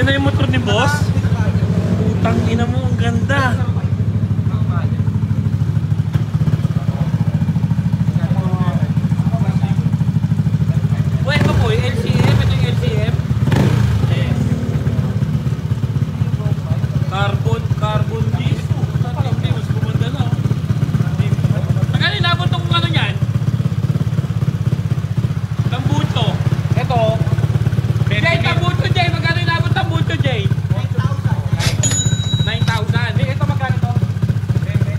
Yan na yung motor ni boss. Putang ina mo, ang ganda. Wait pa po, LCM. Ito yung LCM. Yes. Carbon disc. Mas kumanda na. Magkano inabot itong ano yan? Tambucho. Ito. Jay, tambucho Jay. Magkano inabot tambucho Jay? 9,000. 9,000. Ito magkano to? 80.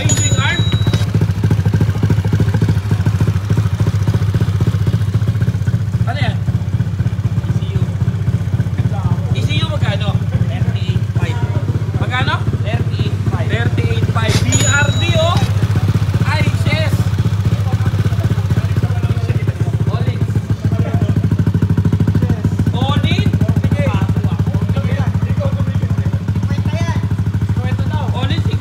Ay, swing arm? Ano yan? ECU. ECU magkano? 38,500. Magkano? 38,500. 38,500. BRD oh! Ay, sis! Olin? Olin? Olin 50.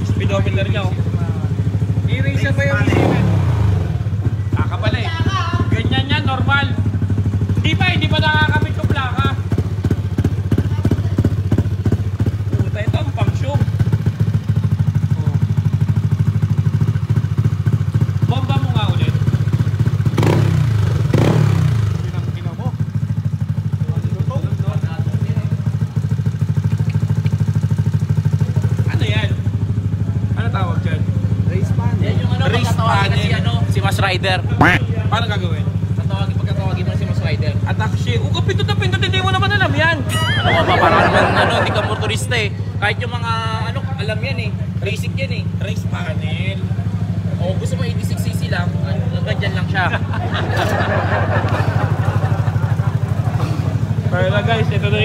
Speedometer niya oh. I-racer ba yung ECU? Kakabala eh. Ganyan yan, normal. Hindi pa nakakamit yung plaka. Puta, ito ang pang-show. Oh. Bomba mo nga ulit. Pinang-ina mo. Ano yan? Ano tawag dyan? Race pan. Yan yung ano, Race pagkatawagin panel. si Mas Rider. Paano gagawin? Pagkatawagin mo si Mas Rider. Attack shield. Pindot na pindot, hindi mo naman alam yan. Ano ba, parang naman, hindi ka motorista eh. Kahit yung mga, alam yan eh. Basic yan eh. Race panel. O gusto mo 86cc lang, ganyan lang siya. Pero na guys, ito na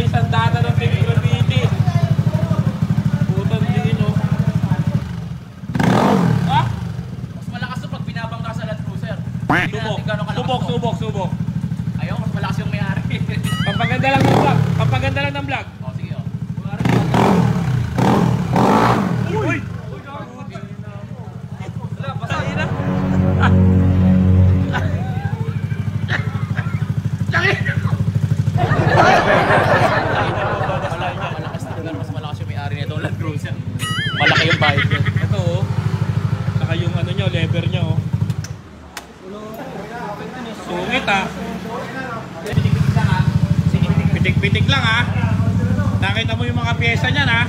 yung sandata ng Team Graffiti. Putang din oh. Ah? Mas malakas to pag binabangga sa Land Cruiser. Subok. Ayaw, mas malakas yung may-ari. Pampaganda lang ng vlog. Pampaganda lang ng vlog. O, sige o. Uy! Wala, pasahin na. Mas malakas yung may-ari nito, Land Cruiser. Malaki yung bike niya. Ito oh. Saka yung ano nyo, lever nyo oh. Sungit ah. Pitik-pitik lang ah. Nakita mo yung mga pyesa niyan ah.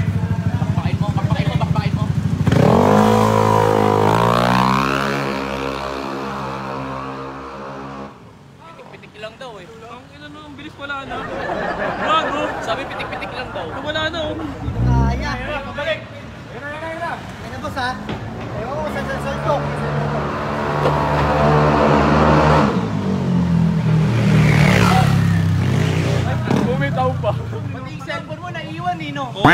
Bakbakin mo. Pitik-pitik lang daw eh. Ang ina no, ang bilis wala na. Bago. Sabi pitik-pitik lang daw. Wala na oh. Kaya. Pabalik. Ano boss ha? Ewan ko sa saltok. Bumitaw pa. Pati yung cellphone mo naiiwan eh no? Oh.